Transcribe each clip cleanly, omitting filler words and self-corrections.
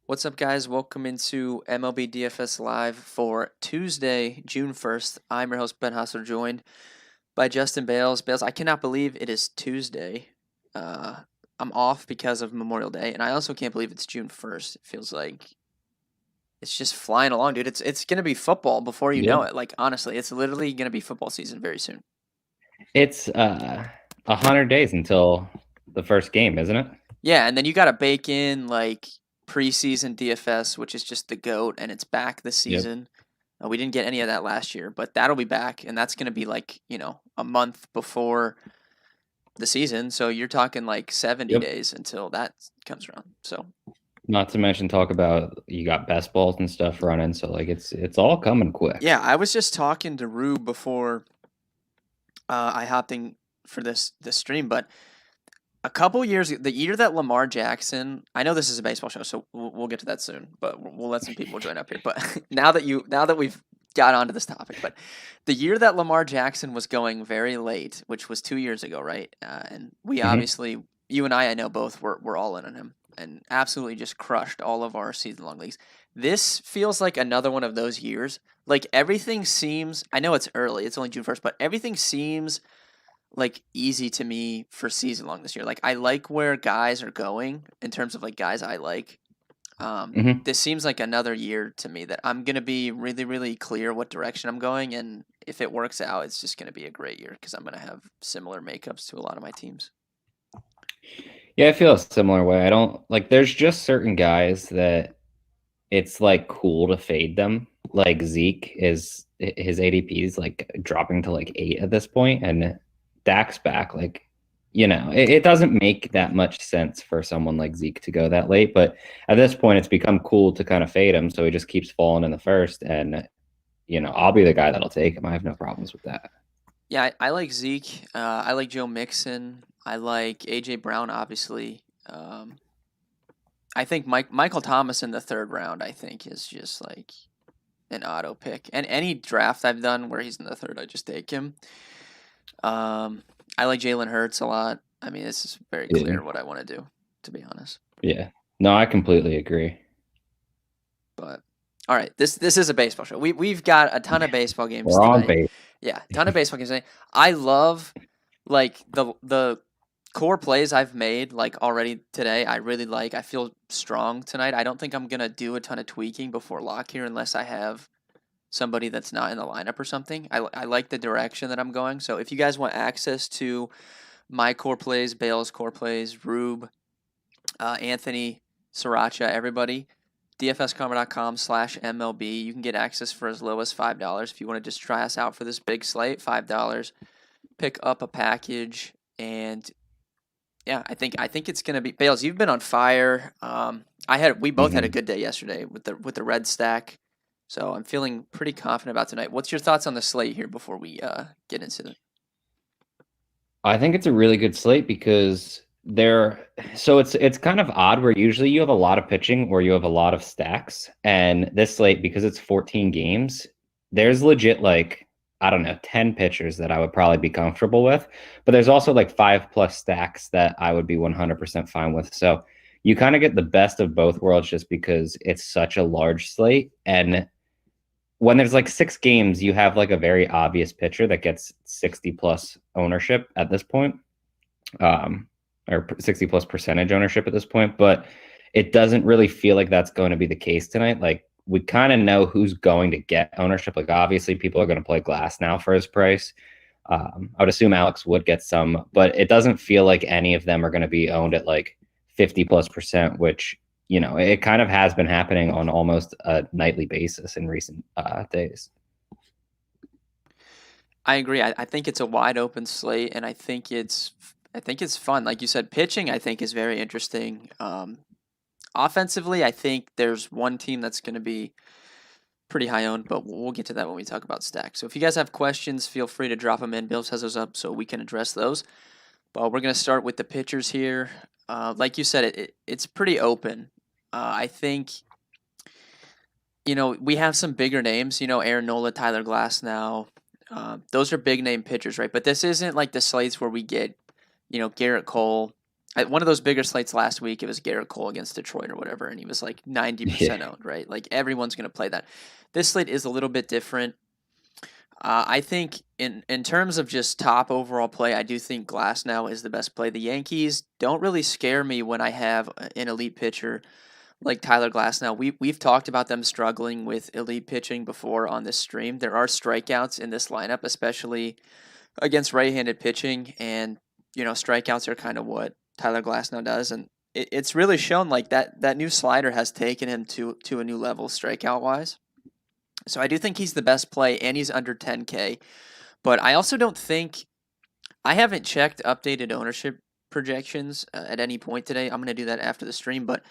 What's up, guys? Welcome into MLB DFS Live for Tuesday, June 1st. I'm your host, Ben Hustler, joined by Justin Bales. Bales, I cannot believe it is Tuesday. Uh, I'm off because of Memorial Day, and I also can't believe it's June 1st. It feels like it's just flying along, dude. It's going to be football before you Yeah. know it. Like, honestly, it's literally going to be football season very soon. It's 100 days until the first game, isn't it? Yeah, and then you got to bake in, like, preseason DFS, which is just the GOAT, and it's back this Yep. season. We didn't get any of that last year, but that'll be back, and that's going to be like, a month before the season. So you're talking like 70 Yep. days until that comes around. So, Not to mention talk about you got best balls and stuff running, so like it's all coming quick. yeah, I was just talking to Rube before I hopped in for this stream, but a couple years, the year that Lamar Jackson, I know this is a baseball show, so we'll get to that soon, but we'll let some people join up here. But now that we've got onto this topic, but the year that Lamar Jackson was going very late, which was 2 years ago, right? And we Hmm. obviously, you and I know both were all in on him and absolutely just crushed all of our season long leagues. This feels like another one of those years. Like everything seems, I know it's early, it's only June 1st, but everything seems like easy to me for season long this year. Like I like where guys are going in terms of like guys I like. Hmm. This seems like another year to me that I'm gonna be really, really clear what direction I'm going, and if it works out, it's just gonna be a great year because I'm gonna have similar makeups to a lot of my teams. Yeah, I feel a similar way. I don't like there's just certain guys that it's like cool to fade them. Like Zeke is his ADP is like dropping to like 8 at this point, and Dak's back. Like, it doesn't make that much sense for someone like Zeke to go that late. But at this point, it's become cool to kind of fade him. So he just keeps falling in the first, and I'll be the guy that'll take him. I have no problems with that. Yeah, I like Zeke. I like Joe Mixon. I like AJ Brown, obviously. I think Michael Thomas in the third round, I think, is just like an auto pick. And any draft I've done where he's in the third, I just take him. Um, I like Jalen Hurts a lot. I mean, this is very Yeah. clear what I want to do, to be honest. Yeah. No, I completely agree. But all right, this is a baseball show. We've got a ton of baseball games We're on tonight. base. Yeah, ton of baseball games tonight. I love like the core plays I've made like already today. I really like. I feel strong tonight. I don't think I'm gonna do a ton of tweaking before lock here unless I have somebody that's not in the lineup or something. I like the direction that I'm going. So if you guys want access to my core plays, Bale's core plays, Rube, Anthony, Sriracha, everybody, dfskarma.com/MLB. You can get access for as low as $5 if you want to just try us out for this big slate. $5. Pick up a package, and yeah, I think it's gonna be Bales. You've been on fire. We both had a Mhm. good day yesterday with the red stack, so I'm feeling pretty confident about tonight. What's your thoughts on the slate here before we get into it? I think it's a really good slate because it's kind of odd where usually you have a lot of pitching or you have a lot of stacks. And this slate, because it's 14 games, there's legit like, I don't know, 10 pitchers that I would probably be comfortable with. But there's also like 5+ stacks that I would be 100% fine with. So you kind of get the best of both worlds just because it's such a large slate. And when there's like 6 games, you have like a very obvious pitcher that gets 60+ ownership at this point, or 60+ percentage ownership at this point. But it doesn't really feel like that's going to be the case tonight. Like we kind of know who's going to get ownership. Like obviously, people are going to play Glass now for his price. I would assume Alex would get some, but it doesn't feel like any of them are going to be owned at like 50+%, which it kind of has been happening on almost a nightly basis in recent days. I agree. I think it's a wide open slate, and I think it's fun. Like you said, pitching I think is very interesting. Offensively, I think there's one team that's going to be pretty high owned, but we'll get to that when we talk about stacks. So if you guys have questions, feel free to drop them in. Bills has those up so we can address those. But we're going to start with the pitchers here. Like you said, it's pretty open. I think, we have some bigger names, Aaron Nola, Tyler Glass now. Those are big name pitchers, right? But this isn't like the slates where we get, Garrett Cole, one of those bigger slates last week, it was Garrett Cole against Detroit or whatever, and he was like 90% Yeah. owned, right? Like everyone's going to play that. This slate is a little bit different. I think in terms of just top overall play, I do think Glasnow is the best play. The Yankees don't really scare me when I have an elite pitcher like Tyler Glasnow. We've talked about them struggling with elite pitching before on this stream. There are strikeouts in this lineup, especially against right-handed pitching, and strikeouts are kind of what Tyler Glasnow does, and it's really shown like that new slider has taken him to a new level strikeout wise. So I do think he's the best play, and he's under 10K. But I also don't think I haven't checked updated ownership projections at any point today. I'm going to do that after the stream, but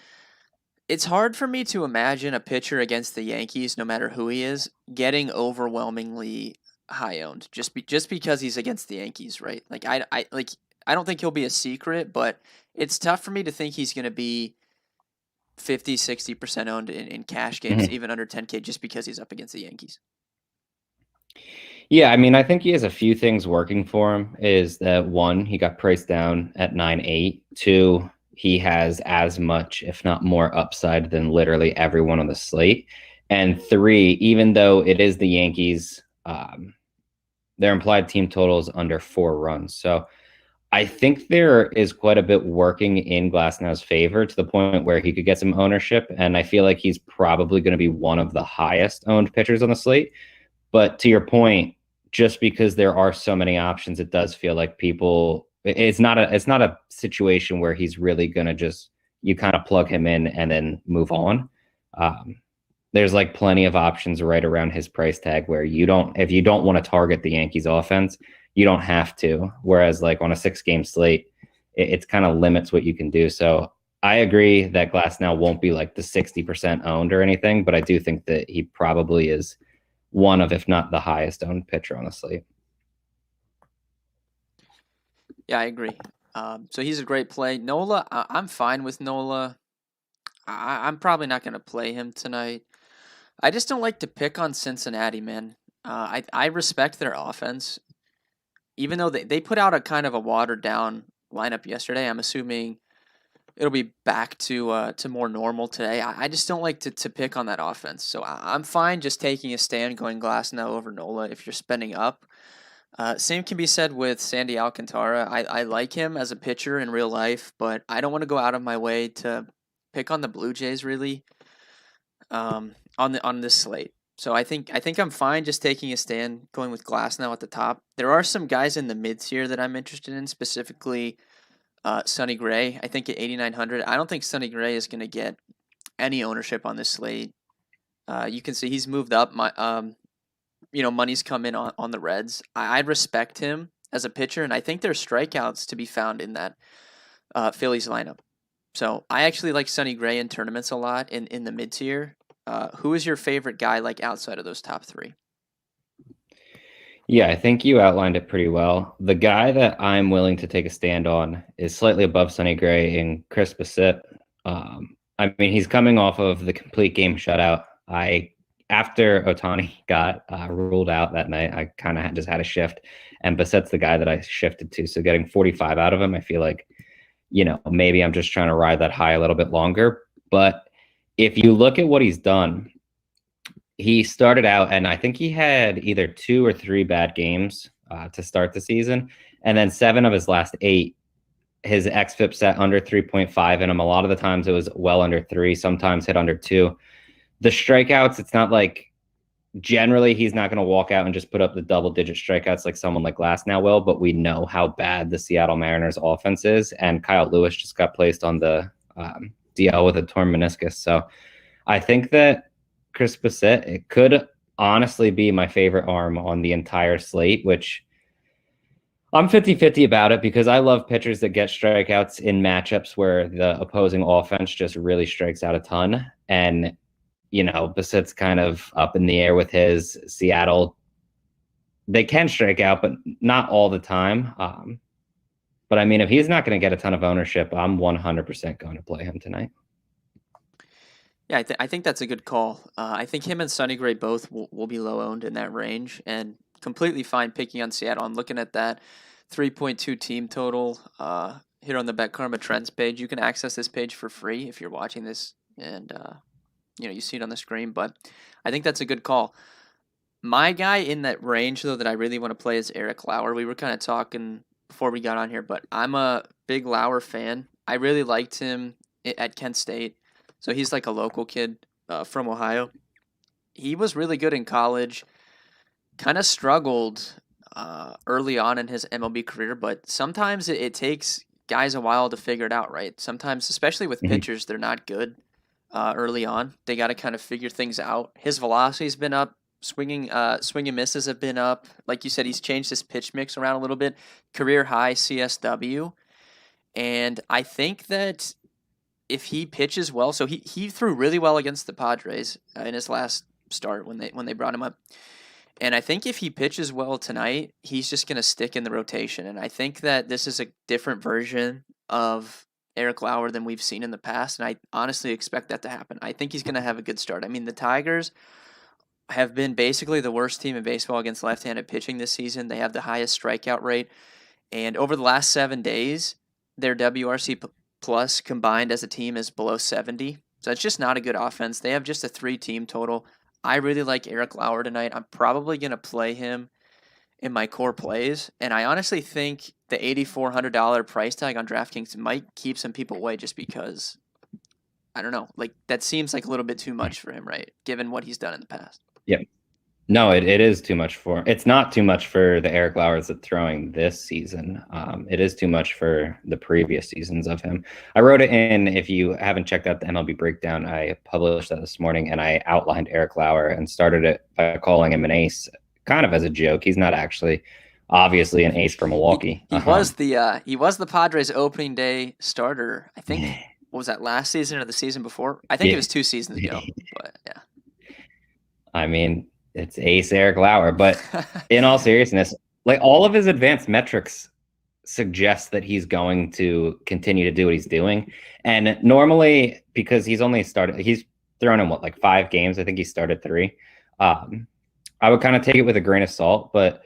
it's hard for me to imagine a pitcher against the Yankees, no matter who he is, getting overwhelmingly high owned just because he's against the Yankees, right? Like I don't think he'll be a secret, but it's tough for me to think he's going to be 50-60% owned in cash games, Mhm. even under 10K, just because he's up against the Yankees. Yeah, I mean, I think he has a few things working for him. Is that one, he got priced down at 9.8. Two, he has as much, if not more, upside than literally everyone on the slate. And three, even though it is the Yankees, their implied team total is under 4 runs. So I think there is quite a bit working in Glasnow's favor to the point where he could get some ownership. And I feel like he's probably going to be one of the highest owned pitchers on the slate. But to your point, just because there are so many options, it does feel like it's not a situation where he's really gonna just you kind of plug him in and then move on. There's like plenty of options right around his price tag where if you don't want to target the Yankees offense, you don't have to. Whereas like on a 6-game slate, it's kind of limits what you can do. So I agree that Glasnow won't be like the 60% owned or anything, but I do think that he probably is one of, if not the highest owned pitcher on the slate. Yeah, I agree. So he's a great play. Nola, I'm fine with Nola. I'm probably not going to play him tonight. I just don't like to pick on Cincinnati, man. I respect their offense, even though they put out a kind of a watered down lineup yesterday. I'm assuming it'll be back to more normal today. I just don't like to pick on that offense. So I'm fine just taking a stand, going Glasnow over Nola if you're spending up. Same can be said with Sandy Alcantara. I like him as a pitcher in real life, but I don't want to go out of my way to pick on the Blue Jays really on this slate. So I think I'm fine just taking a stand, going with Glasnow at the top. There are some guys in the mid tier that I'm interested in, specifically Sonny Gray. I think at 8,900, I don't think Sonny Gray is going to get any ownership on this slate. You can see he's moved up. Money's come in on the Reds. I respect him as a pitcher, and I think there's strikeouts to be found in that Phillies lineup. So I actually like Sonny Gray in tournaments a lot in the mid tier. Who is your favorite guy like outside of those top three? Yeah, I think you outlined it pretty well. The guy that I'm willing to take a stand on is slightly above Sonny Gray and Chris Bassett. I mean, he's coming off of the complete game shutout. After Ohtani got ruled out that night, I kind of just had a shift, and Bassett's the guy that I shifted to. So getting 45 out of him, I feel like, maybe I'm just trying to ride that high a little bit longer. But if you look at what he's done, he started out, and I think he had either 2 or 3 bad games to start the season, and then 7 of his last 8, his xFIP set under 3.5 in him. A lot of the times it was well under 3, sometimes hit under 2. The strikeouts, it's not like generally he's not going to walk out and just put up the double-digit strikeouts like someone like Glasnow will, but we know how bad the Seattle Mariners offense is, and Kyle Lewis just got placed on the DL with a torn meniscus. So I think that Chris Bassett, it could honestly be my favorite arm on the entire slate, which I'm 50-50 about it because I love pitchers that get strikeouts in matchups where the opposing offense just really strikes out a ton. And, Bassett's kind of up in the air with his Seattle. They can strike out, but not all the time. But I mean, if he's not going to get a ton of ownership, I'm 100% going to play him tonight. Yeah, I think that's a good call. I think him and Sonny Gray both will be low owned in that range, and completely fine picking on Seattle. I'm looking at that 3.2 team total. here on the Bet Karma Trends page. You can access this page for free if you're watching this, and you see it on the screen. But I think that's a good call. My guy in that range, though, that I really want to play is Eric Lauer. We were kind of talking before we got on here, but I'm a big Lauer fan. I really liked him at Kent State. So he's like a local kid from Ohio. He was really good in college, kind of struggled early on in his MLB career, but sometimes it takes guys a while to figure it out, right? Sometimes, especially with pitchers, they're not good early on. They got to kind of figure things out. His velocity's been up. Swing and misses have been up. Like you said, he's changed his pitch mix around a little bit. Career high CSW. And I think that if he pitches well, so he threw really well against the Padres in his last start when they brought him up. And I think if he pitches well tonight, he's just going to stick in the rotation. And I think that this is a different version of Eric Lauer than we've seen in the past. And I honestly expect that to happen. I think he's going to have a good start. I mean, the Tigers have been basically the worst team in baseball against left-handed pitching this season. They have the highest strikeout rate. And over the last 7 days, their WRC plus combined as a team is below 70. So it's just not a good offense. They have just a 3-team total. I really like Eric Lauer tonight. I'm probably going to play him in my core plays. And I honestly think the $8,400 price tag on DraftKings might keep some people away just because, I don't know, like that seems like a little bit too much for him, right? Given what he's done in the past. Yep. No, it is too much for. It's not too much for the Eric Lauers that's throwing this season. It is too much for the previous seasons of him. I wrote it in. If you haven't checked out the MLB breakdown, I published that this morning, and I outlined Eric Lauer and started it by calling him an ace, kind of as a joke. He's not actually, obviously, an ace for Milwaukee. He was the Padres opening day starter. I think what was that, last season or the season before? I think it was 2 seasons ago. But yeah. I mean, it's ace Eric Lauer, but in all seriousness, like all of his advanced metrics suggest that he's going to continue to do what he's doing. And normally, because he's thrown in like 5 games. I think he started 3. I would kind of take it with a grain of salt, but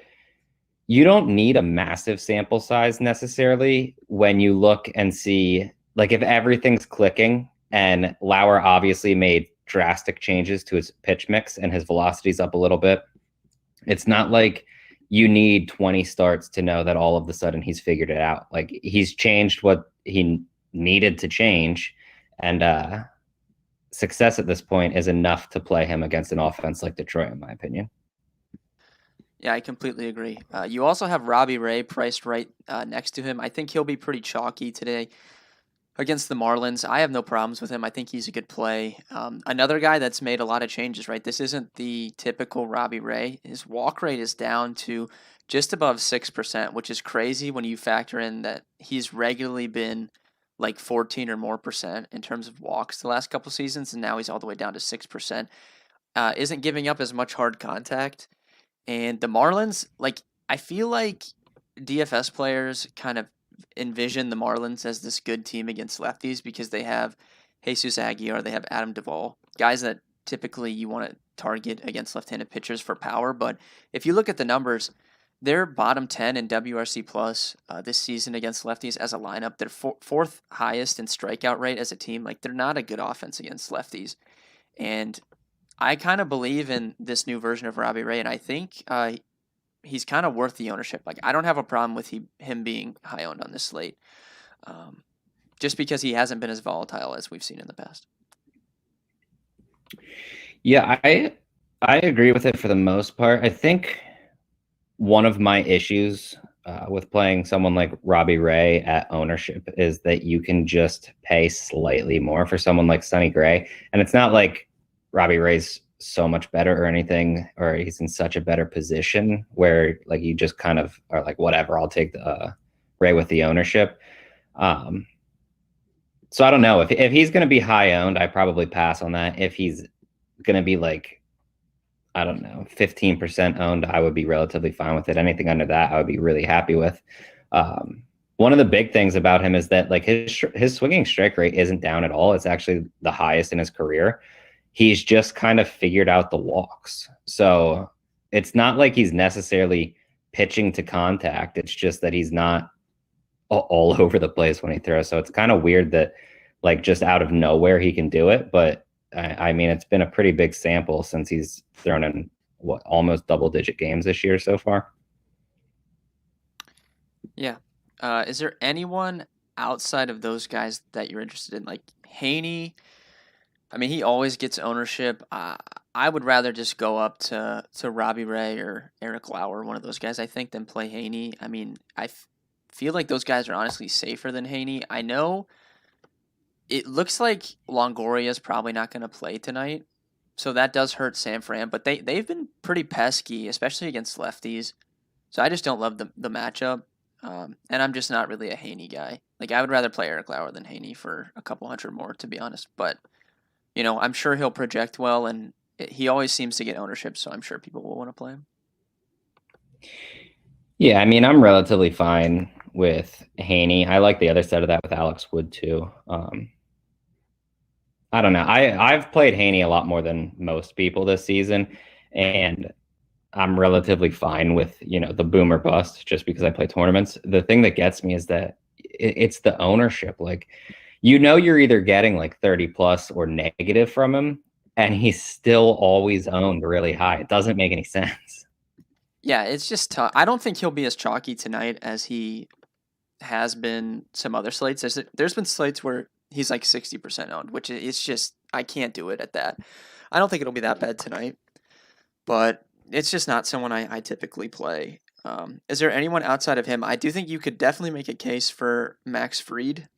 you don't need a massive sample size necessarily when you look and see, like, if everything's clicking, and Lauer obviously made drastic changes to his pitch mix and his velocity's up a little bit. It's not like you need 20 starts to know that all of a sudden he's figured it out. Like, he's changed what he needed to change, and success at this point is enough to play him against an offense like Detroit, in my opinion. Yeah, I completely agree. You also have Robbie Ray priced right next to him. I think he'll be pretty chalky today against the Marlins. I have no problems with him. I think he's a good play. Another guy that's made a lot of changes, right? This isn't the typical Robbie Ray. His walk rate is down to just above 6%, which is crazy when you factor in that he's regularly been like 14 or more percent in terms of walks the last couple seasons, and now he's all the way down to 6%. Isn't giving up as much hard contact. And the Marlins, like, I feel like DFS players kind of envision the Marlins as this good team against lefties because they have Jesus Aguilar, they have Adam Duvall, guys that typically you want to target against left-handed pitchers for power. But if you look at the numbers, they're bottom 10 in WRC plus this season against lefties as a lineup. They're fourth highest in strikeout rate as a team. Like, they're not a good offense against lefties. And I kind of believe in this new version of Robbie Ray, and I think he's kind of worth the ownership. Like, I don't have a problem with him being high owned on this slate, just because he hasn't been as volatile as we've seen in the past. Yeah, I agree with it for the most part. I think one of my issues with playing someone like Robbie Ray at ownership is that you can just pay slightly more for someone like Sonny Gray, and it's not like Robbie Ray's so much better or anything, or he's in such a better position where, like, you just kind of are like, whatever, I'll take the Ray with the ownership. So I don't know if he's going to be high owned, I probably pass on that. If he's going to be like, I don't know, 15% owned, I would be relatively fine with it. Anything under that, I would be really happy with. One of the big things about him is that, like, his swinging strike rate isn't down at all. It's actually the highest in his career. He's just kind of figured out the walks. So it's not like he's necessarily pitching to contact. It's just that he's not all over the place when he throws. So it's kind of weird that like just out of nowhere he can do it. But I mean, it's been a pretty big sample since he's thrown in what almost double-digit games this year so far. Yeah. Is there anyone outside of those guys that you're interested in? Like Haney, I mean, he always gets ownership. I would rather just go up to Robbie Ray or Eric Lauer, one of those guys, I think, than play Haney. I mean, feel like those guys are honestly safer than Haney. I know it looks like Longoria's probably not going to play tonight, so that does hurt San Fran. But they've been pretty pesky, especially against lefties. So I just don't love the matchup, and I'm just not really a Haney guy. Like I would rather play Eric Lauer than Haney for a couple hundred more, to be honest. But I'm sure he'll project well, and he always seems to get ownership, so I'm sure people will want to play him. Yeah, I mean, I'm relatively fine with Haney. I like the other side of that with Alex Wood too. I don't know. I've played Haney a lot more than most people this season, and I'm relatively fine with the boomer bust just because I play tournaments. The thing that gets me is that it's the ownership. Like, you're either getting like 30 plus or negative from him, and he's still always owned really high. It doesn't make any sense. Yeah, it's just tough. I don't think he'll be as chalky tonight as he has been some other slates. There's been slates where he's like 60% owned, which it's just I can't do it at that. I don't think it'll be that bad tonight, but it's just not someone I typically play. Is there anyone outside of him? I do think you could definitely make a case for Max Fried.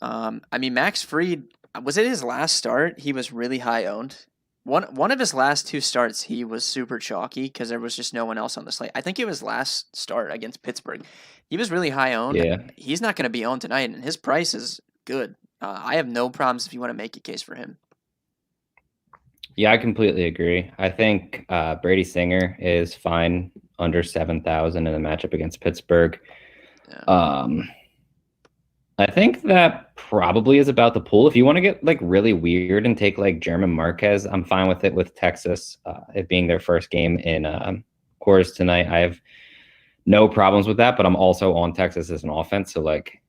I mean, Max Fried, was it his last start? He was really high owned. One of his last two starts, he was super chalky because there was just no one else on the slate. I think it was last start against Pittsburgh. He was really high owned. Yeah. He's not going to be owned tonight, and his price is good. I have no problems if you want to make a case for him. Yeah, I completely agree. I think Brady Singer is fine under 7,000 in the matchup against Pittsburgh. Yeah. I think that probably is about the pool. If you want to get like really weird and take like German Marquez, I'm fine with it with Texas, it being their first game in Coors tonight. I have no problems with that, but I'm also on Texas as an offense. So like,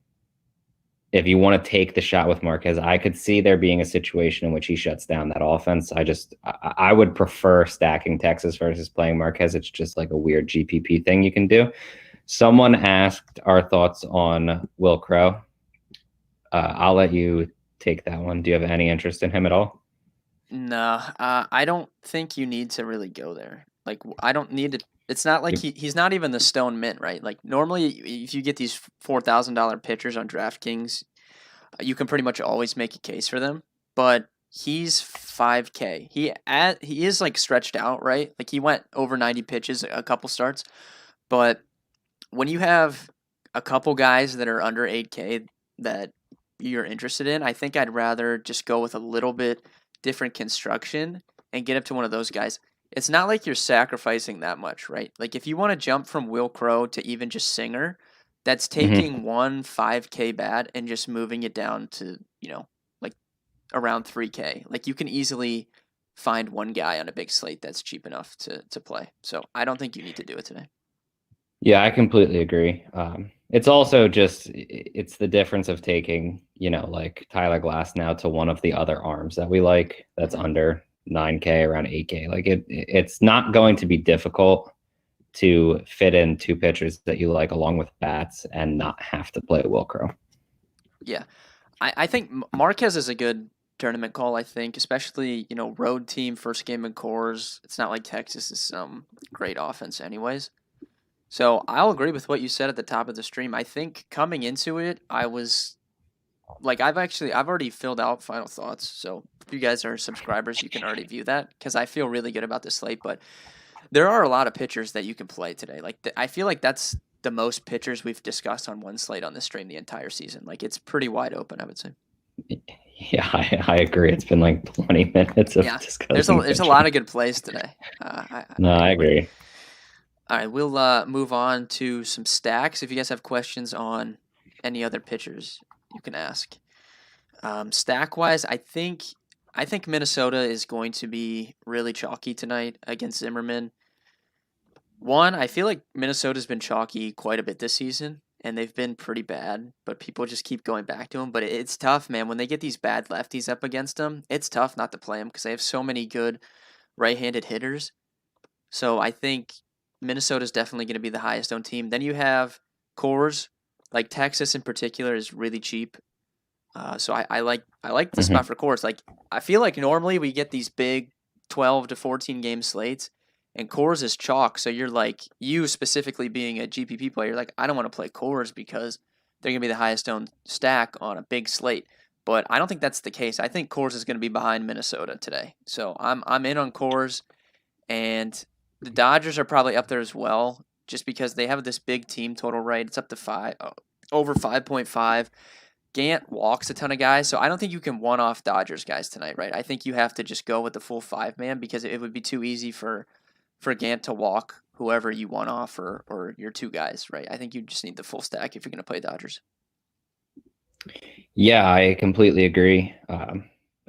if you want to take the shot with Marquez, I could see there being a situation in which he shuts down that offense. I would prefer stacking Texas versus playing Marquez. It's just like a weird GPP thing you can do. Someone asked our thoughts on Will Crow. I'll let you take that one. Do you have any interest in him at all? No, I don't think you need to really go there. Like, I don't need to. It's not like he's not even the stone mint, right? Like, normally, if you get these $4,000 pitchers on DraftKings, you can pretty much always make a case for them. But he's 5K. He is like stretched out, right? Like, he went over 90 pitches a couple starts. But when you have a couple guys that are under 8K that you're interested in, I think I'd rather just go with a little bit different construction and get up to one of those guys. It's not like you're sacrificing that much, right? Like if you want to jump from Will Crow to even just Singer, that's taking one 5K bat and just moving it down to, like around 3K. Like you can easily find one guy on a big slate that's cheap enough to play. So I don't think you need to do it today. Yeah, I completely agree. It's also just it's the difference of taking, like Tyler Glass now to one of the other arms that we like that's under 9K, around 8K. Like it's not going to be difficult to fit in two pitchers that you like along with bats and not have to play Will Crow. Yeah. I think Marquez is a good tournament call, I think, especially, road team, first game in Coors. It's not like Texas is some great offense anyways. So I'll agree with what you said at the top of the stream. I think coming into it, I was like, I've already filled out final thoughts. So if you guys are subscribers, you can already view that because I feel really good about this slate. But there are a lot of pitchers that you can play today. Like I feel like that's the most pitchers we've discussed on one slate on this stream the entire season. Like it's pretty wide open, I would say. Yeah, I agree. It's been like 20 minutes of discussing. There's a lot of good plays today. I agree. All right, we'll move on to some stacks. If you guys have questions on any other pitchers, you can ask. Stack-wise, I think Minnesota is going to be really chalky tonight against Zimmerman. One, I feel like Minnesota's been chalky quite a bit this season, and they've been pretty bad, but people just keep going back to them. But it's tough, man. When they get these bad lefties up against them, it's tough not to play them because they have so many good right-handed hitters. So I think Minnesota's definitely going to be the highest owned team. Then you have Coors, like Texas in particular, is really cheap. So I like the spot for Coors. Like I feel like normally we get these big 12 to 14 game slates, and Coors is chalk. So you're like, you specifically being a GPP player, you're like, I don't want to play Coors because they're gonna be the highest owned stack on a big slate. But I don't think that's the case. I think Coors is gonna be behind Minnesota today. So I'm in on Coors, and the Dodgers are probably up there as well, just because they have this big team total, right? It's up to over 5.5. Gant walks a ton of guys, so I don't think you can one-off Dodgers guys tonight, right? I think you have to just go with the full five-man because it would be too easy for Gant to walk whoever you one off or your two guys, right? I think you just need the full stack if you're going to play Dodgers. Yeah, I completely agree.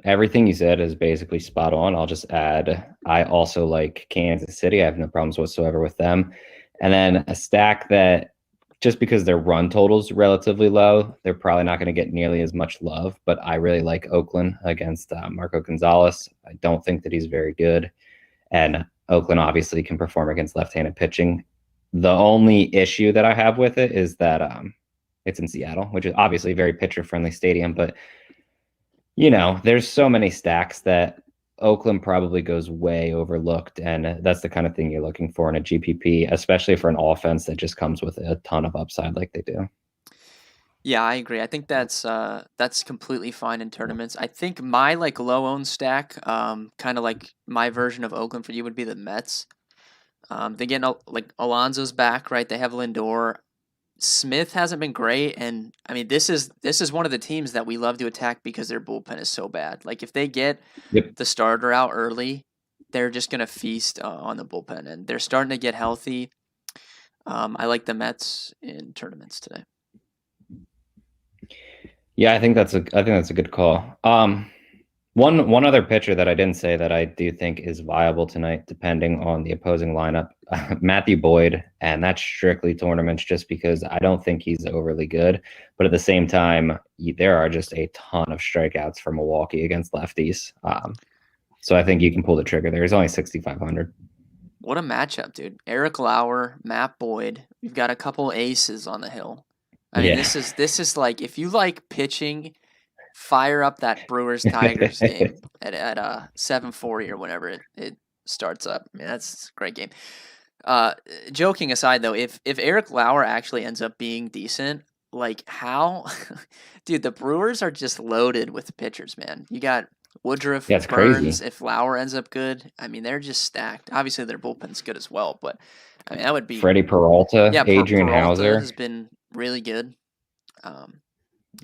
Everything you said is basically spot on. I'll just add, I also like Kansas City. I have no problems whatsoever with them. And then a stack that, just because their run total's relatively low, they're probably not going to get nearly as much love. But I really like Oakland against Marco Gonzalez. I don't think that he's very good. And Oakland obviously can perform against left-handed pitching. The only issue that I have with it is that it's in Seattle, which is obviously a very pitcher-friendly stadium. But, there's so many stacks that Oakland probably goes way overlooked, and that's the kind of thing you're looking for in a GPP, especially for an offense that just comes with a ton of upside like they do. Yeah, I agree. I think that's completely fine in tournaments. I think my like low owned stack, kind of like my version of Oakland for you would be the Mets. They get like Alonso's back, right? They have Lindor. Smith hasn't been great, and I mean this is one of the teams that we love to attack because their bullpen is so bad. Like if they get the starter out early, they're just gonna feast on the bullpen, and they're starting to get healthy. I like the Mets in tournaments today. Yeah, I think that's a good call. One other pitcher that I didn't say that I do think is viable tonight, depending on the opposing lineup, Matthew Boyd, and that's strictly tournaments just because I don't think he's overly good. But at the same time, there are just a ton of strikeouts for Milwaukee against lefties. So I think you can pull the trigger there. He's only 6,500. What a matchup, dude. Eric Lauer, Matt Boyd. We've got a couple aces on the hill. I mean, this is like, if you like pitching, fire up that Brewers Tigers game at 7:40 or whenever it starts up. I mean, that's a great game. Joking aside though, if Eric Lauer actually ends up being decent, like how dude, the Brewers are just loaded with pitchers, man. You got Woodruff, Yeah, it's Burns, crazy. if Lauer ends up good. I mean, they're just stacked. Obviously their bullpen's good as well, but I mean that would be Freddie Peralta, yeah, Adrian Peralta Hauser. has been really good.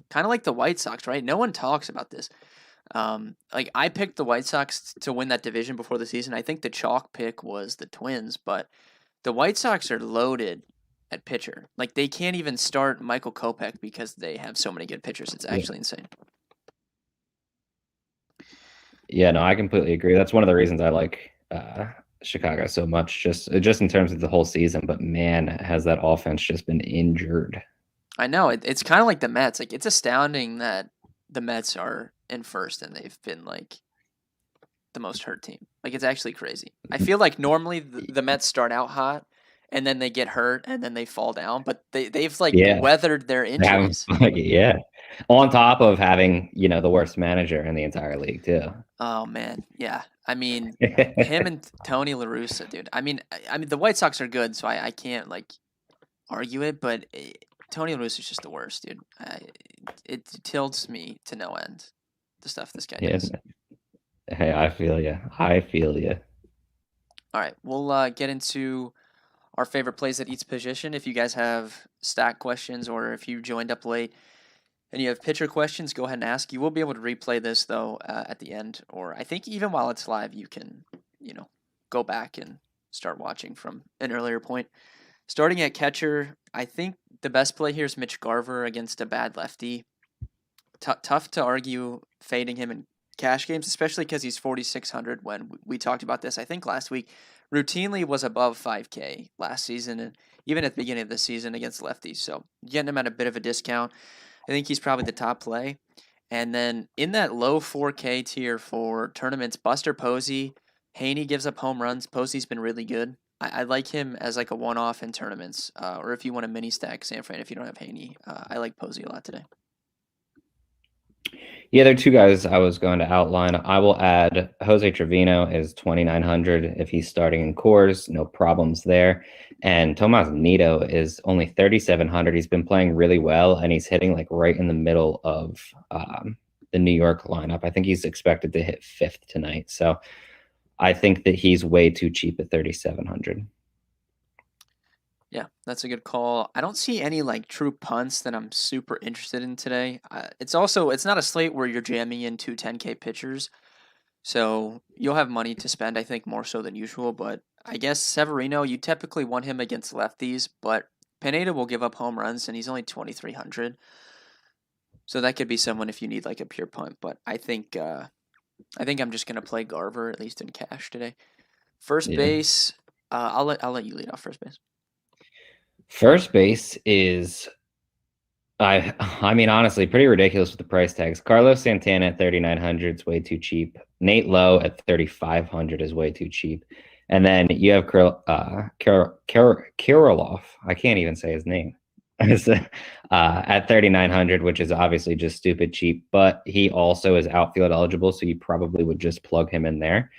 Kind of like the White Sox, right? No one talks about this. Like I picked the White Sox to win that division before the season. I think the chalk pick was the Twins, but the White Sox are loaded at pitcher. Like they can't even start Michael Kopech because they have so many good pitchers. It's actually insane. Yeah, no, I completely agree. That's one of the reasons I like Chicago so much, just in terms of the whole season. But man, has that offense just been injured. I know it's kind of like the Mets. Like it's astounding that the Mets are in first and they've been like the most hurt team. Like it's actually crazy. I feel like normally the Mets start out hot and then they get hurt and then they fall down, but they've like weathered their injuries. Yeah. On top of having, the worst manager in the entire league too. Oh man, yeah. I mean, him and Tony La Russa, dude. I mean the White Sox are good, so I can't like argue it, but Tony La Russa is just the worst, dude. It tilts me to no end. The stuff this guy does. Hey, I feel you. All right, we'll get into our favorite plays at each position. If you guys have stat questions or if you joined up late and you have pitcher questions, go ahead and ask. You will be able to replay this though at the end, or I think even while it's live, you can, go back and start watching from an earlier point. Starting at catcher, I think the best play here is Mitch Garver against a bad lefty. Tough to argue fading him in cash games, especially because he's 4,600 when we talked about this, I think, last week. routinely was above 5K last season and even at the beginning of the season against lefties. So getting him at a bit of a discount. I think he's probably the top play. And then in that low 4K tier for tournaments, Buster Posey, Haney gives up home runs. Posey's been really good. I like him as like a one-off in tournaments, or if you want a mini stack San Fran if you don't have Haney. I like Posey a lot today. Yeah, there are two guys I was going to outline. I will add Jose Trevino is 2,900 if he's starting in cores, no problems there. And Tomas Nido is only 3,700. He's been playing really well, and he's hitting like right in the middle of the New York lineup. I think he's expected to hit fifth tonight. So I think that he's way too cheap at 3,700. Yeah, that's a good call. I don't see any like true punts that I'm super interested in today. It's not a slate where you're jamming in two 10K pitchers, so you'll have money to spend. I think more so than usual. But I guess Severino, you typically want him against lefties, but Pineda will give up home runs, and he's only 2,300. So that could be someone if you need like a pure punt. But I think I'm just gonna play Garver at least in cash today. First base, I'll let you lead off first base. First base is, I mean, honestly, pretty ridiculous with the price tags. Carlos Santana at 3,900 is way too cheap. Nate Lowe at 3,500 is way too cheap. And then you have Kirilloff. I can't even say his name. At 3,900, which is obviously just stupid cheap, but he also is outfield eligible, so you probably would just plug him in there.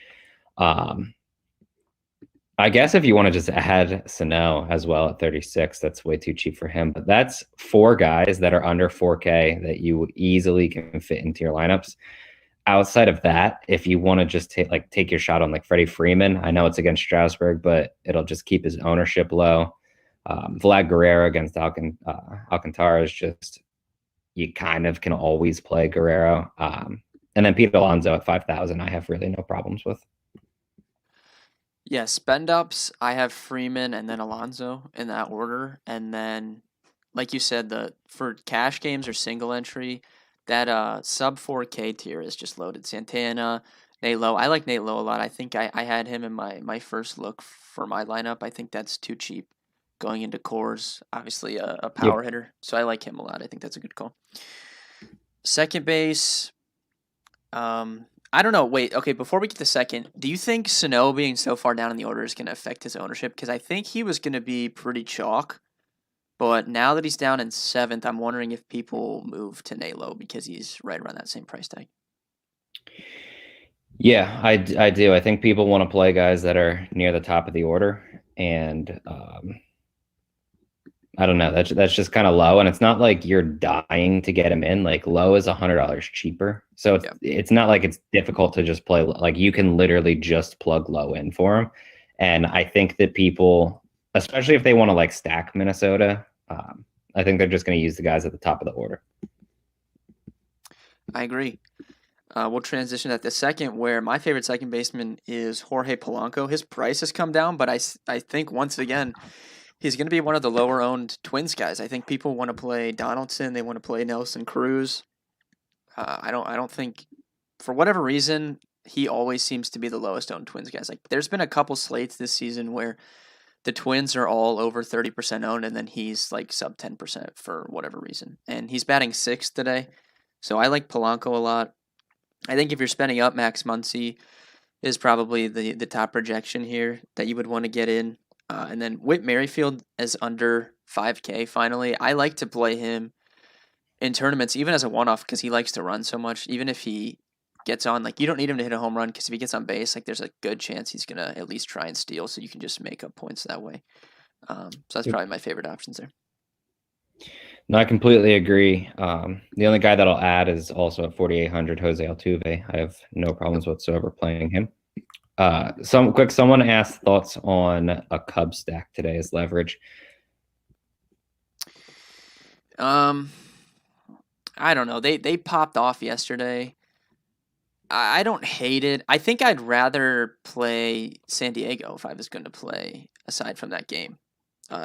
I guess if you want to just add Sano as well at 36, that's way too cheap for him. But that's four guys that are under 4K that you easily can fit into your lineups. Outside of that, if you want to just take your shot on like Freddie Freeman, I know it's against Strasburg, but it'll just keep his ownership low. Vlad Guerrero against Alcantara is just, you kind of can always play Guerrero. And then Pete Alonso at 5,000, I have really no problems with. Yeah, spend ups. I have Freeman and then Alonso in that order, and then, like you said, for cash games or single entry, that sub 4K tier is just loaded. Santana, Nate Lowe. I like Nate Lowe a lot. I think I had him in my first look for my lineup. I think that's too cheap going into cores. Obviously, a power hitter, so I like him a lot. I think that's a good call. Second base. I don't know. Wait, okay, before we get to second, do you think Sano being so far down in the order is going to affect his ownership? Because I think he was going to be pretty chalk, but now that he's down in seventh, I'm wondering if people move to Nalo because he's right around that same price tag. Yeah, I do. I think people want to play guys that are near the top of the order, and I don't know. That's just kind of low, and it's not like you're dying to get him in. Like Low is $100 cheaper, so it's not like it's difficult to just play. Like you can literally just plug Low in for him, and I think that people, especially if they want to like stack Minnesota, I think they're just going to use the guys at the top of the order. I agree. We'll transition at the second, where my favorite second baseman is Jorge Polanco. His price has come down, but I think once again, he's going to be one of the lower-owned Twins guys. I think people want to play Donaldson. They want to play Nelson Cruz. I don't think, for whatever reason, he always seems to be the lowest-owned Twins guys. Like there's been a couple slates this season where the Twins are all over 30% owned, and then he's like sub 10% for whatever reason. And he's batting sixth today, so I like Polanco a lot. I think if you're spending up, Max Muncy is probably the top projection here that you would want to get in. And then Whit Merrifield is under 5K finally. I like to play him in tournaments, even as a one-off, because he likes to run so much. Even if he gets on, like you don't need him to hit a home run, because if he gets on base, like there's a good chance he's going to at least try and steal, so you can just make up points that way. So that's probably my favorite options there. No, I completely agree. The only guy that I'll add is also at 4,800, Jose Altuve. I have no problems whatsoever playing him. Someone asked thoughts on a Cub stack today as leverage. I don't know. They popped off yesterday. I don't hate it. I think I'd rather play San Diego if I was going to play aside from that game.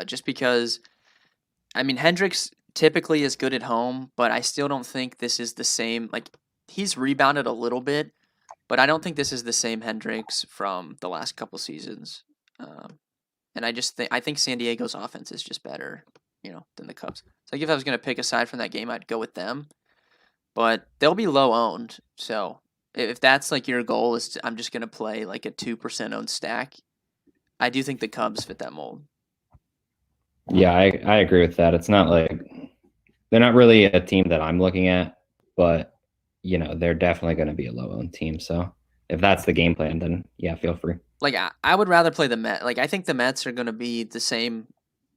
Just because, I mean, Hendricks typically is good at home, but I still don't think this is the same. Like, he's rebounded a little bit, but I don't think this is the same Hendricks from the last couple seasons. And I think San Diego's offense is just better, than the Cubs. So if I was going to pick aside from that game, I'd go with them. But they'll be low owned. So if that's like your goal I'm just going to play like a 2% owned stack, I do think the Cubs fit that mold. Yeah, I agree with that. It's not like they're not really a team that I'm looking at, but they're definitely going to be a low owned team. So if that's the game plan, then yeah, feel free. Like I would rather play the Mets. Like I think the Mets are going to be the same.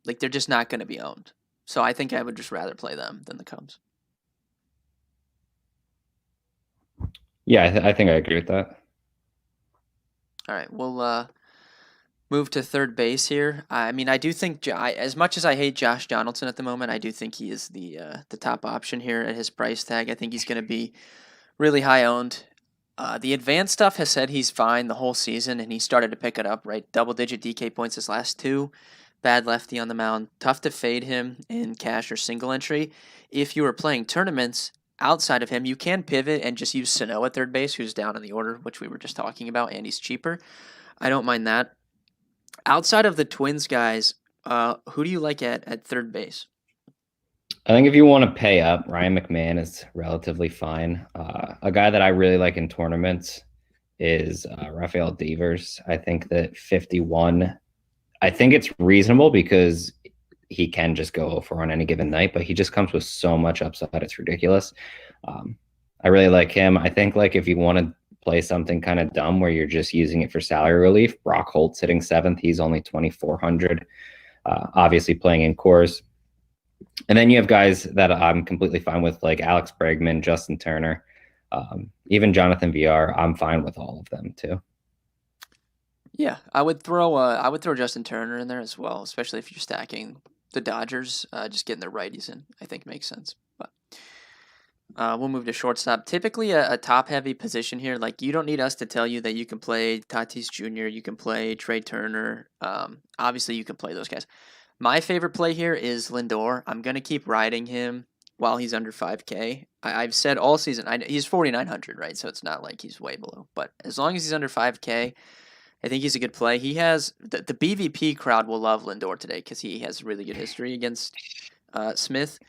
Like they're just not going to be owned. So I think I would just rather play them than the Cubs. Yeah, I think I agree with that. All right, we'll move to third base here. I mean, I do think as much as I hate Josh Donaldson at the moment, I do think he is the top option here at his price tag. I think he's going to be really high owned. The advanced stuff has said he's fine the whole season, and he started to pick it up, right? Double-digit DK points his last two. Bad lefty on the mound. Tough to fade him in cash or single entry. If you are playing tournaments outside of him, you can pivot and just use Sano at third base, who's down in the order, which we were just talking about, and he's cheaper. I don't mind that. Outside of the Twins guys, who do you like at third base? I think if you want to pay up, Ryan McMahon is relatively fine. A guy that I really like in tournaments is Rafael Devers. I think that 51, I think it's reasonable because he can just go over on any given night, but he just comes with so much upside. It's ridiculous. I really like him. I think like if you want to play something kind of dumb where you're just using it for salary relief, Brock Holt's hitting 7th. He's only 2,400. Obviously playing in cores. And then you have guys that I'm completely fine with, like Alex Bregman, Justin Turner, even Jonathan VR. I'm fine with all of them too. Yeah, I would throw Justin Turner in there as well, especially if you're stacking the Dodgers. Just getting the righties in, I think makes sense. But we'll move to shortstop. Typically a top-heavy position here. Like you don't need us to tell you that you can play Tatis Jr., you can play Trey Turner. Obviously, you can play those guys. My favorite play here is Lindor. I'm going to keep riding him while he's under 5K. I've said all season, he's 4,900, right? So it's not like he's way below. But as long as he's under 5K, I think he's a good play. He has the BVP crowd will love Lindor today because he has really good history against Smith.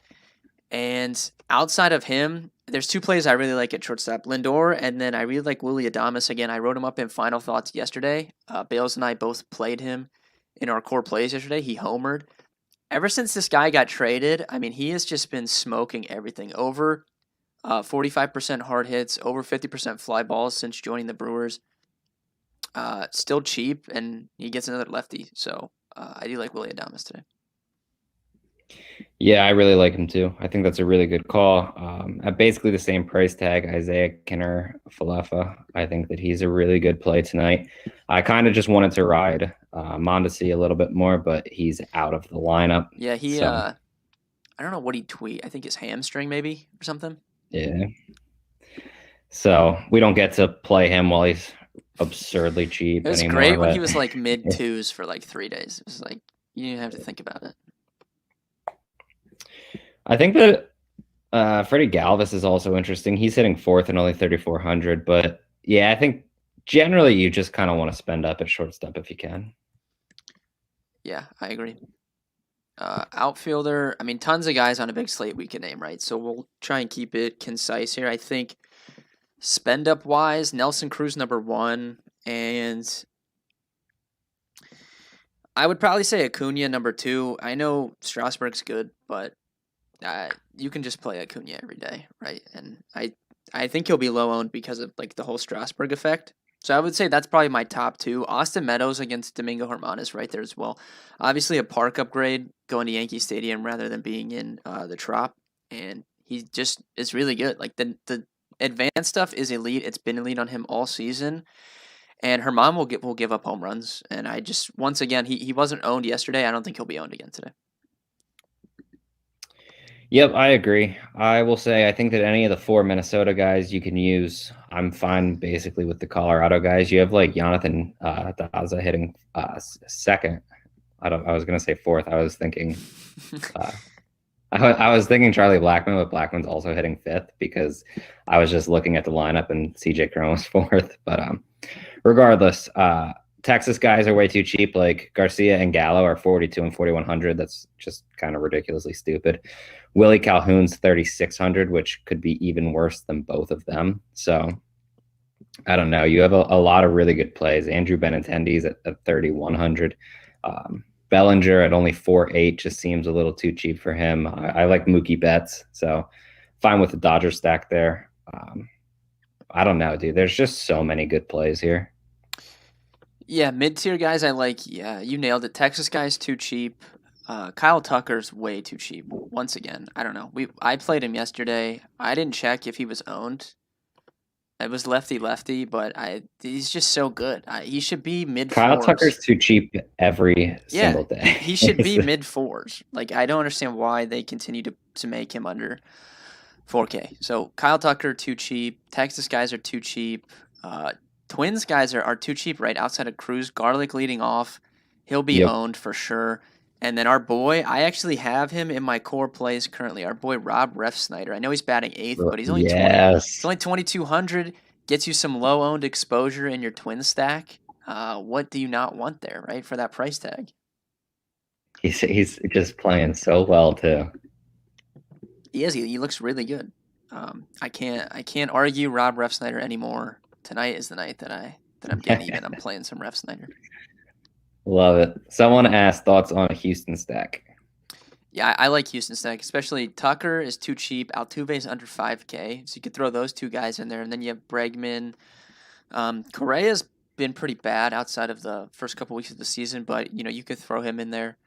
And outside of him, there's two plays I really like at shortstop. Lindor, and then I really like Willy Adames. Again, I wrote him up in Final Thoughts yesterday. Bales and I both played him in our core plays yesterday. He homered. Ever since this guy got traded, I mean, he has just been smoking everything. Over 45% hard hits, over 50% fly balls since joining the Brewers. Still cheap, and he gets another lefty. So I do like Willy Adames today. Yeah, I really like him too. I think that's a really good call. At basically the same price tag, Isaiah Kinner Falefa. I think that he's a really good play tonight. I kind of just wanted to ride Mondesi a little bit more, but he's out of the lineup. Yeah, I don't know what he tweet. I think his hamstring maybe or something. Yeah. So we don't get to play him while he's absurdly cheap. It was anymore, great when he was like mid twos for like 3 days. It was like you didn't have to think about it. I think that Freddie Galvis is also interesting. He's hitting 4th and only 3,400. But yeah, I think generally you just kind of want to spend up at shortstop if you can. Yeah, I agree. Outfielder, I mean, tons of guys on a big slate we can name, right? So we'll try and keep it concise here. I think spend up wise, Nelson Cruz number 1, and I would probably say Acuna number 2. I know Strasburg's good, but you can just play Acuna every day, right? And I think he'll be low owned because of like the whole Strasburg effect. So I would say that's probably my top 2. Austin Meadows against Domingo Germán is right there as well. Obviously a park upgrade going to Yankee Stadium rather than being in the Trop, and he just is really good. Like the advanced stuff is elite. It's been elite on him all season. And Germán will give up home runs. And I just once again he wasn't owned yesterday. I don't think he'll be owned again today. Yep, I agree. I will say I think that any of the 4 Minnesota guys you can use. I'm fine basically with the Colorado guys. You have like Jonathan Daza hitting 2nd. I was going to say 4th. I was thinking I was thinking Charlie Blackmon, but Blackmon's also hitting 5th because I was just looking at the lineup and CJ Cron was 4th. But regardless, Texas guys are way too cheap. Like Garcia and Gallo are 42 and 4,100. That's just kind of ridiculously stupid. Willie Calhoun's 3,600, which could be even worse than both of them. So I don't know. You have a lot of really good plays. Andrew Benintendi's at 3,100. Bellinger at only 4.8 just seems a little too cheap for him. I like Mookie Betts, so fine with the Dodgers stack there. I don't know, dude. There's just so many good plays here. Yeah, mid-tier guys I like. Yeah, you nailed it. Texas guys too cheap. Kyle Tucker's way too cheap. Once again, I don't know. I played him yesterday. I didn't check if he was owned. It was lefty, but he's just so good. He should be mid-4s. Kyle Tucker's too cheap every single day. He should be mid-4s. Like, I don't understand why they continue to make him under 4K. So Kyle Tucker too cheap. Texas guys are too cheap. Twins guys are too cheap right outside of Cruz. Garlic leading off. He'll be owned for sure. And then our boy, I actually have him in my core plays currently. Our boy Rob Refsnyder. I know he's batting 8th, but he's only 20. He's only 2,200. Gets you some low-owned exposure in your twin stack. What do you not want there, right, for that price tag? He's just playing so well too. He is. He looks really good. I can't argue Rob Refsnyder anymore. Tonight is the night that I'm getting even. I'm playing some Refsnyder. Love it. Someone asked thoughts on a Houston stack. Yeah, I like Houston stack, especially Tucker is too cheap. Altuve is under 5K, so you could throw those two guys in there, and then you have Bregman. Correa's been pretty bad outside of the first couple weeks of the season, but you could throw him in there.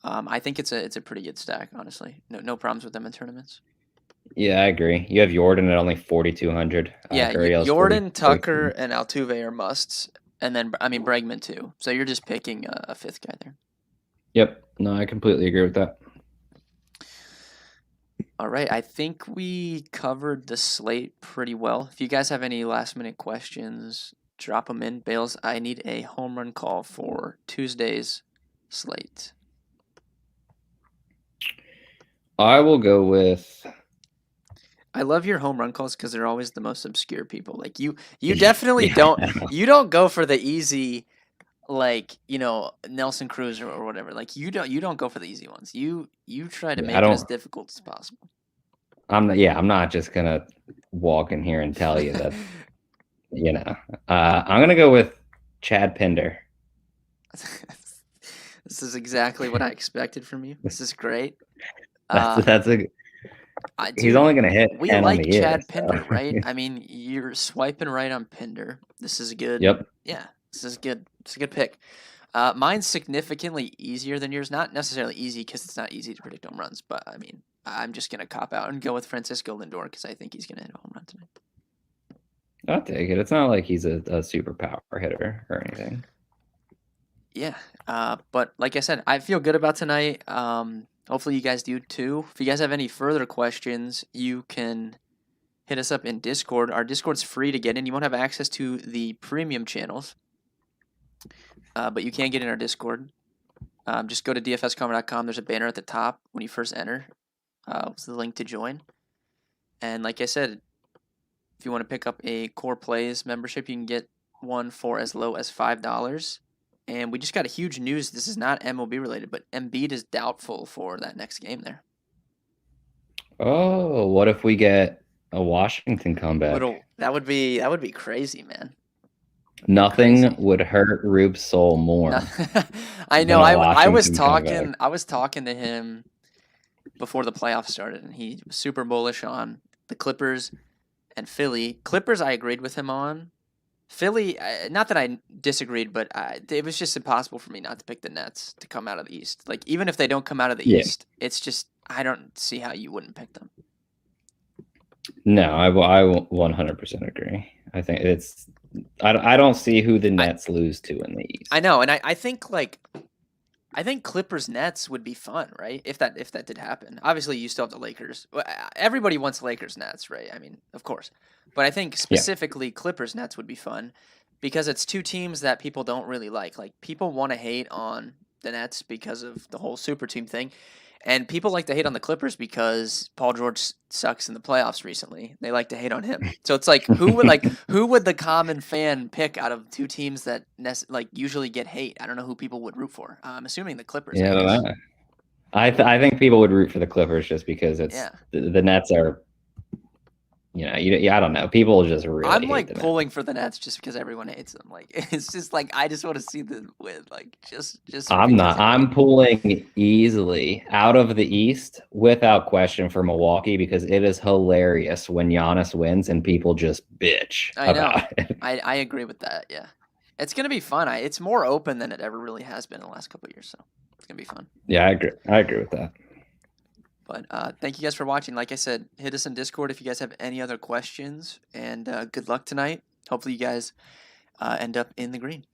I think it's a pretty good stack, honestly. No problems with them in tournaments. Yeah, I agree. You have Jordan at only 4,200. Yeah, Jordan, Tucker, and Altuve are musts. And then, Bregman too. So you're just picking a fifth guy there. Yep. No, I completely agree with that. All right. I think we covered the slate pretty well. If you guys have any last-minute questions, drop them in. Bales, I need a home run call for Tuesday's slate. I will go with... I love your home run calls because they're always the most obscure people. Like you definitely don't. You don't go for the easy, like Nelson Cruz or whatever. Like you don't go for the easy ones. You try to make it as difficult as possible. I'm not just gonna walk in here and tell you that. I'm gonna go with Chad Pinder. This is exactly what I expected from you. This is great. That's a. He's only going to hit. We like Chad Pinder, right? I mean, you're swiping right on Pinder. This is good. Yep. Yeah, this is good. It's a good pick. Mine's significantly easier than yours. Not necessarily easy because it's not easy to predict home runs, but I'm just going to cop out and go with Francisco Lindor because I think he's going to hit a home run tonight. I'll take it. It's not like he's a super power hitter or anything. Yeah, but like I said, I feel good about tonight. Hopefully you guys do too. If you guys have any further questions, you can hit us up in Discord. Our Discord's free to get in. You won't have access to the premium channels, but you can get in our Discord. Just go to dfscomer.com. There's a banner at the top when you first enter. It's the link to join. And like I said, if you want to pick up a Core Plays membership, you can get one for as low as $5. And we just got a huge news. This is not MLB related, but Embiid is doubtful for that next game there. Oh, what if we get a Washington comeback? That would be crazy, man. Nothing would hurt Rube's soul more. I know. I was talking to him before the playoffs started, and he was super bullish on the Clippers and Philly. Clippers, I agreed with him on. Philly, not that I disagreed, but it was just impossible for me not to pick the Nets to come out of the East. Like, even if they don't come out of the East, it's just, I don't see how you wouldn't pick them. No, I 100% agree. I think I don't see who the Nets lose to in the East. I know, and I think Clippers Nets would be fun, right? If that did happen. Obviously, you still have the Lakers. Everybody wants Lakers Nets, right? I mean, of course. But I think specifically Clippers Nets would be fun because it's two teams that people don't really like. Like, people want to hate on the Nets because of the whole super team thing. And people like to hate on the Clippers because Paul George sucks in the playoffs recently. They like to hate on him. So it's like who would the common fan pick out of two teams that usually get hate? I don't know who people would root for. I'm assuming the Clippers. Yeah, I guess. I think people would root for the Clippers just because Yeah. the Nets are. I don't know. People just really. I'm hate like the pulling for the Nets just because everyone hates them. Like it's just like I just want to see them win. Like just. I'm not. I'm pulling easily out of the East without question for Milwaukee because it is hilarious when Giannis wins and people just bitch about it. I agree with that. Yeah, it's gonna be fun. It's more open than it ever really has been in the last couple of years. So it's gonna be fun. Yeah, I agree with that. But thank you guys for watching. Like I said, hit us in Discord if you guys have any other questions. And good luck tonight. Hopefully you guys end up in the green.